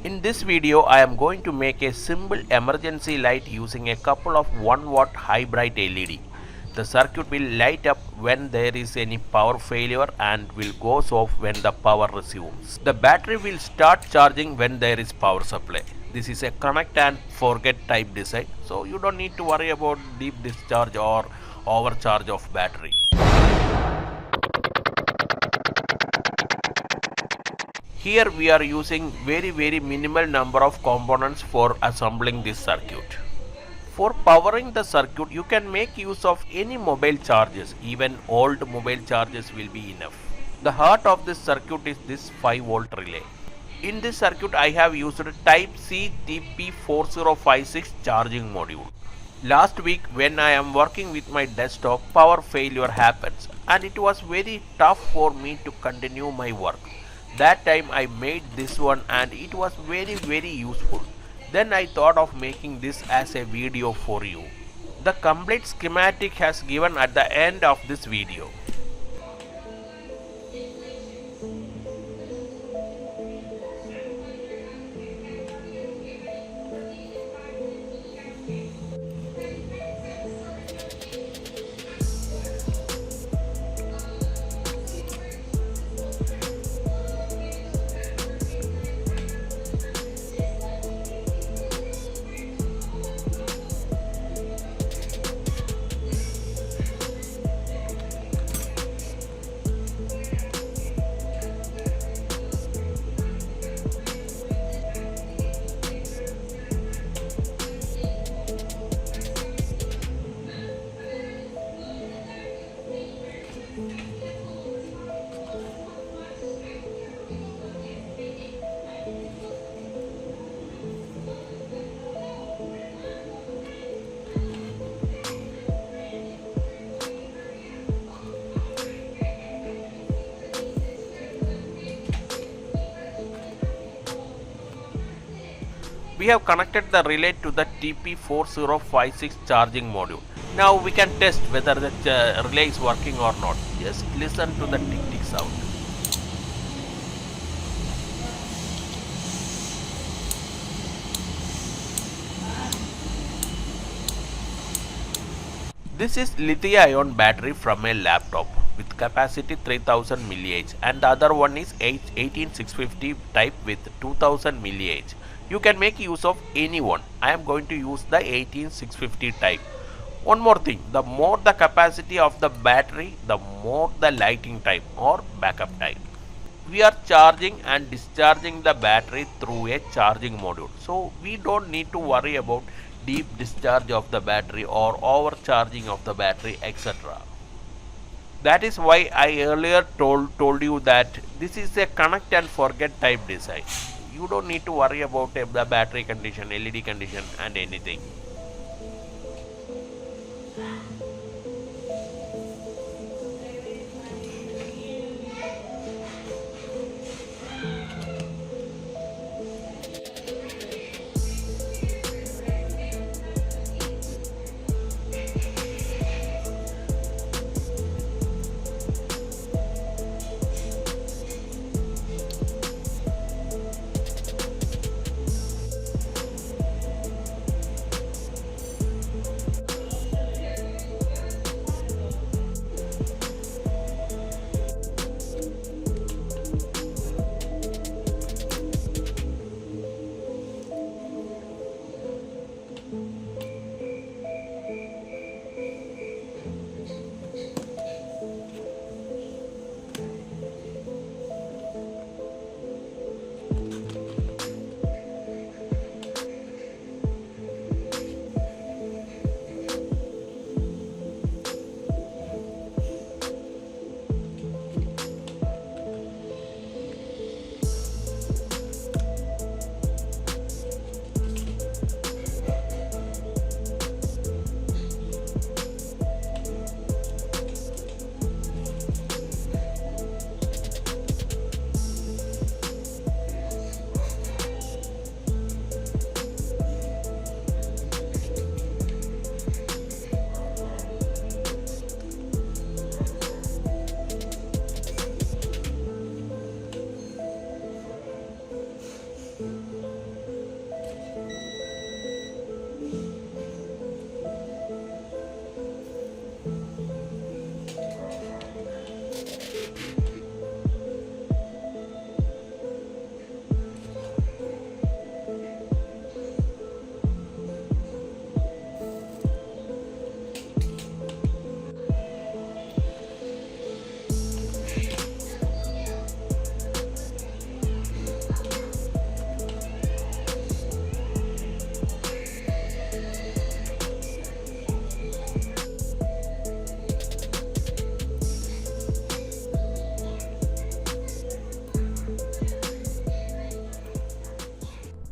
In this video, I am going to make a simple emergency light using a couple of 1 watt high bright LED. The circuit will light up when there is any power failure and will go off when the power resumes. The battery will start charging when there is power supply. This is a connect and forget type design, so you don't need to worry about deep discharge or overcharge of battery. Here we are using very minimal number of components for assembling this circuit. For powering the circuit, you can make use of any mobile chargers. Even old mobile chargers will be enough. The heart of this circuit is this 5 volt relay. In this circuit I have used type C TP4056 charging module. Last week when I am working with my desktop, power failure happens and it was very tough for me to continue my work. That time I made this one and it was very useful. Then I thought of making this as a video for you. The complete schematic has given at the end of this video. We have connected the relay to the TP4056 charging module. Now we can test whether the relay is working or not. Just listen to the tick sound. This is lithium-ion battery from a laptop with capacity 3000 mAh and the other one is 18650 type with 2000 mAh. You can make use of any one. I am going to use the 18650 type. One more thing, the more the capacity of the battery, the more the lighting time or backup time. We are charging and discharging the battery through a charging module. So we don't need to worry about deep discharge of the battery or overcharging of the battery, etc. That is why I earlier told you that this is a connect and forget type design. You don't need to worry about the battery condition, LED condition and anything.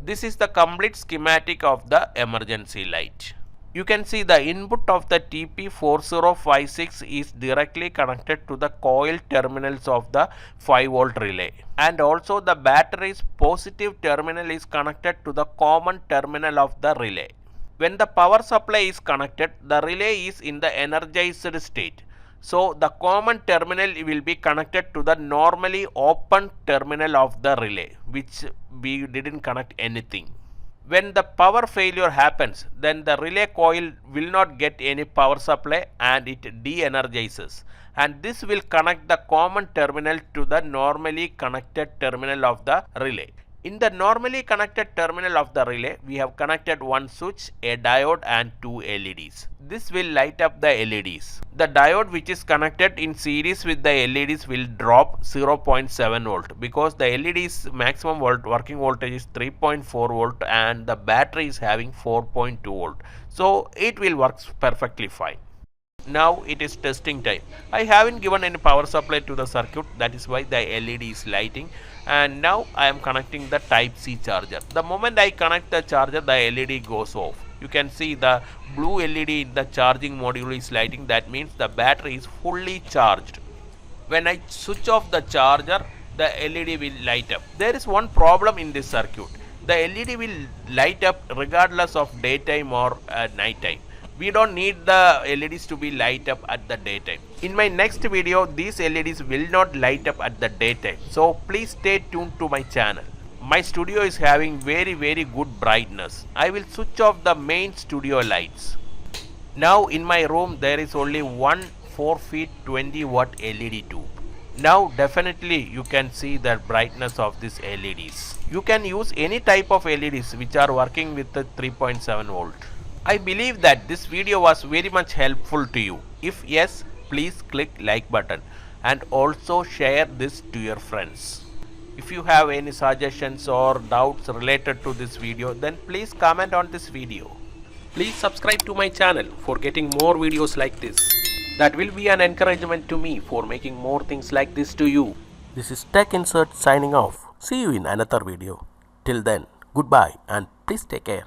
This is the complete schematic of the emergency light. You can see the input of the TP4056 is directly connected to the coil terminals of the 5-volt relay, and also the battery's positive terminal is connected to the common terminal of the relay. When the power supply is connected, the relay is in the energized state. So the common terminal will be connected to the normally open terminal of the relay, which we didn't connect anything. When the power failure happens, then the relay coil will not get any power supply and it de-energizes, and this will connect the common terminal to the normally connected terminal of the relay. In the normally connected terminal of the relay, we have connected one switch, a diode and two LEDs. This will light up the LEDs. The diode which is connected in series with the LEDs will drop 0.7 volt because the LED's maximum working voltage is 3.4 volt and the battery is having 4.2 volt. So it will work perfectly fine. Now it is testing time. I haven't given any power supply to the circuit, that is why the LED is lighting, and now I am connecting the type C charger. The moment I connect the charger, the LED goes off. You can see the blue LED in the charging module is lighting, that means the battery is fully charged. When I switch off the charger, the LED will light up. There is one problem in this circuit. The LED will light up regardless of daytime or night time. We don't need the LEDs to be light up at the daytime. In my next video, these LEDs will not light up at the daytime. So please stay tuned to my channel. My studio is having very good brightness. I will switch off the main studio lights. Now in my room there is only one 4 feet 20 watt LED tube. Now definitely you can see the brightness of these LEDs. You can use any type of LEDs which are working with the 3.7 volt. I believe that this video was very much helpful to you. If yes, please click like button and also share this to your friends. If you have any suggestions or doubts related to this video, then please comment on this video. Please subscribe to my channel for getting more videos like this. That will be an encouragement to me for making more things like this to you. This is Tech Insert signing off. See you in another video. Till then, goodbye and please take care.